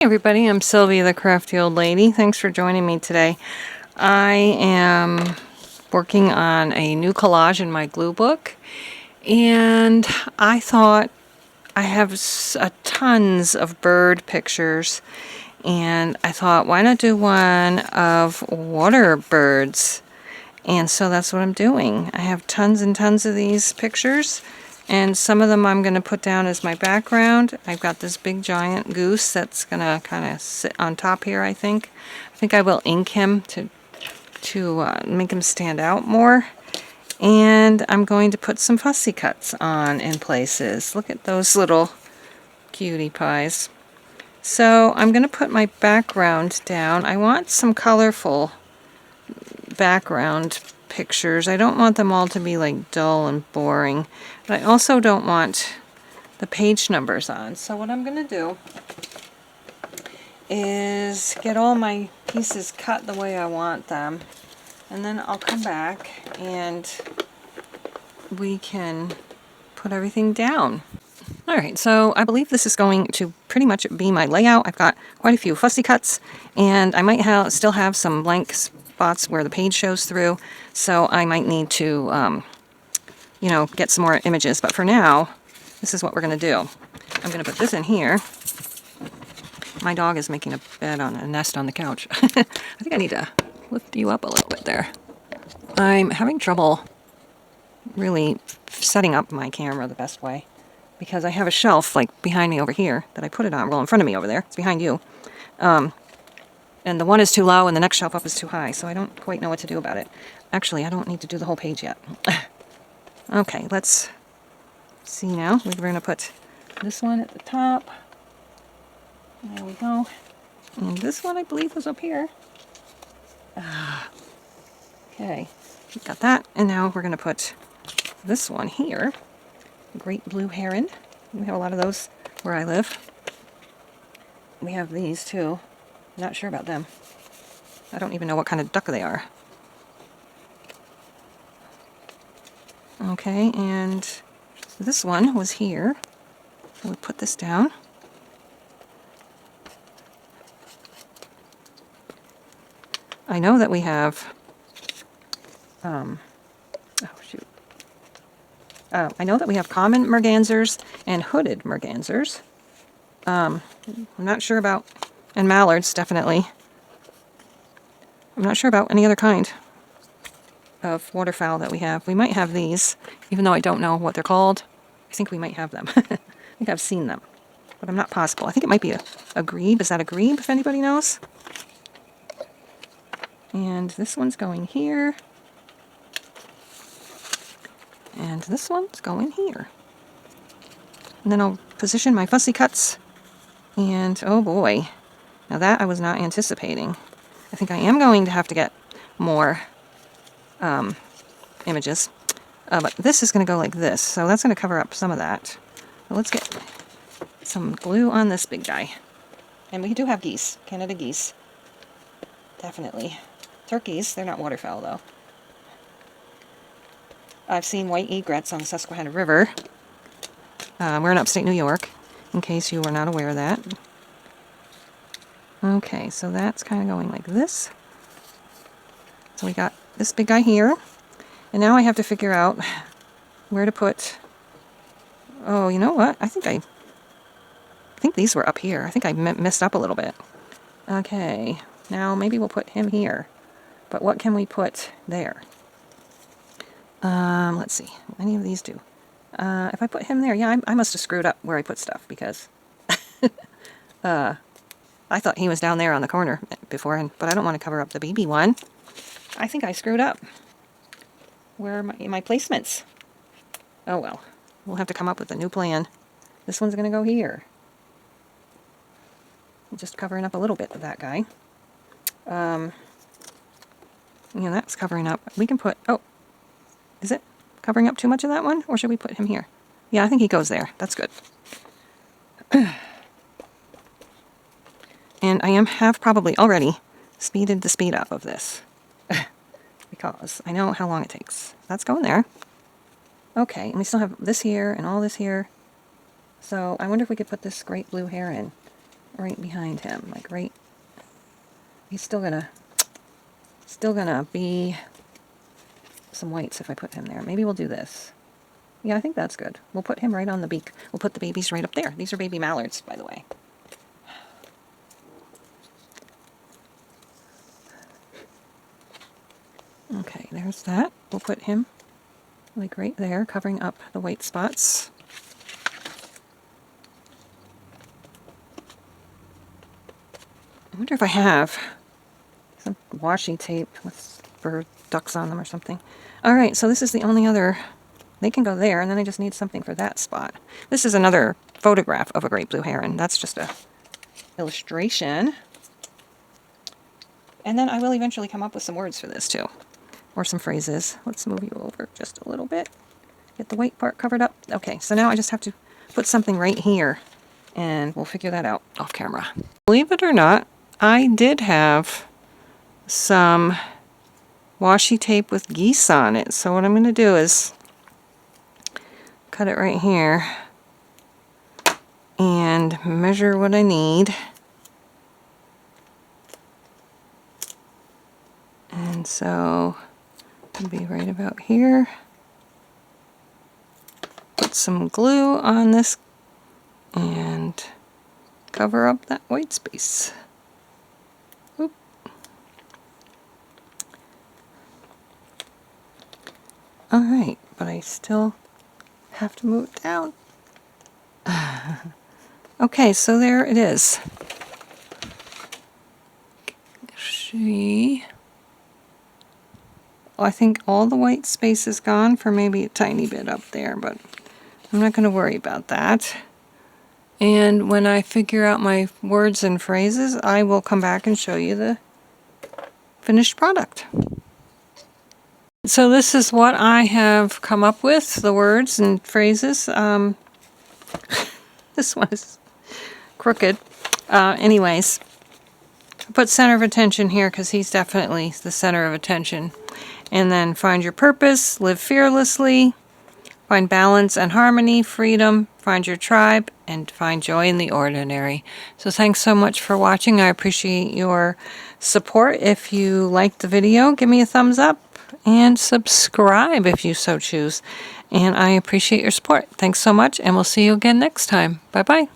Hey everybody, I'm Sylvia the Crafty Old Lady. Thanks for joining me today. I am working on a new collage in my Gluebook, and I thought I have tons of bird pictures, and I thought, why not do one of water birds? And so that's what I'm doing. I have tons and tons of these pictures, and some of them I'm going to put down as my background. I've got this big giant goose that's going to kind of sit on top here, I think. I think I will ink him to make him stand out more. And I'm going to put some fussy cuts on in places. Look at those little cutie pies. So I'm going to put my background down. I want some colorful background pictures. I don't want them all to be like dull and boring, but I also don't want the page numbers on. So what I'm going to do is get all my pieces cut the way I want them, and then I'll come back and we can put everything down. Alright, so I believe this is going to pretty much be my layout. I've got quite a few fussy cuts, and I might still have some blank spots where the page shows through, so I might need to, get some more images. But for now, this is what we're going to do. I'm going to put this in here. My dog is making a bed on a nest on the couch. I think I need to lift you up a little bit there. I'm having trouble really setting up my camera the best way, because I have a shelf like behind me over here that I put it on. Well, in front of me over there. It's behind you. And the one is too low and the next shelf up is too high, so I don't quite know what to do about it. Actually, I don't need to do the whole page yet. Okay, let's see now. We're going to put this one at the top. There we go. And this one, I believe, was up here. Okay, got that. And now we're going to put this one here. Great blue heron. We have a lot of those where I live. We have these too. Not sure about them. I don't even know what kind of duck they are. Okay, and this one was here. I would put this down. I know that we have, I know that we have common mergansers and hooded mergansers. I'm not sure about, and mallards, definitely. I'm not sure about any other kind of waterfowl that we have. We might have these, even though I don't know what they're called. I think we might have them. I think I've seen them, but I'm not possible. I think it might be a grebe. Is that a grebe, if anybody knows? And this one's going here. And this one's going here. And then I'll position my fussy cuts. And oh boy, now that I was not anticipating. I think I am going to have to get more images. But this is going to go like this, so that's going to cover up some of that. So let's get some glue on this big guy. And we do have geese, Canada geese. Definitely. Turkeys, they're not waterfowl though. I've seen white egrets on the Susquehanna River. We're in upstate New York, in case you were not aware of that. Okay, so that's kind of going like this. So we got this big guy here. And now I have to figure out where to put... Oh, you know what? I think these were up here. I think I messed up a little bit. Okay, now maybe we'll put him here. But what can we put there? Let's see. Any of these do. If I put him there, yeah, I must have screwed up where I put stuff, because I thought he was down there on the corner before, but I don't want to cover up the baby one. I think I screwed up. Where are my placements? Oh well, we'll have to come up with a new plan. This one's going to go here. I'm just covering up a little bit of that guy. Yeah, that's covering up. We can put... Oh, is it covering up too much of that one? Or should we put him here? Yeah, I think he goes there. That's good. And I have probably already speeded the speed up of this. Because I know how long it takes. That's going there. Okay, and we still have this here and all this here. So I wonder if we could put this great blue heron right behind him, like right. He's still gonna be some whites if I put him there. Maybe we'll do this. Yeah, I think that's good. We'll put him right on the beak. We'll put the babies right up there. These are baby mallards, by the way. Okay, there's that. We'll put him like right there, covering up the white spots. I wonder if I have some washi tape with bird ducks on them or something. All right, so this is the only other. They can go there, and then I just need something for that spot. This is another photograph of a great blue heron. That's just a illustration. And then I will eventually come up with some words for this too, or some phrases. Let's move you over just a little bit. Get the white part covered up. Okay, so now I just have to put something right here, and we'll figure that out off camera. Believe it or not, I did have some washi tape with geese on it. So what I'm going to do is cut it right here and measure what I need. And so it'll be right about here. Put some glue on this and cover up that white space. Oop. All right, but I still have to move it down. Okay, so there it is. I think all the white space is gone for maybe a tiny bit up there, but I'm not going to worry about that. And when I figure out my words and phrases, I will come back and show you the finished product. So this is what I have come up with, the words and phrases. This one is crooked. Anyways, I put center of attention here because he's definitely the center of attention. And then find your purpose, live fearlessly, find balance and harmony, freedom, find your tribe, and find joy in the ordinary. So thanks so much for watching. I appreciate your support. If you liked the video, give me a thumbs up and subscribe if you so choose. And I appreciate your support. Thanks so much, and we'll see you again next time. Bye-bye.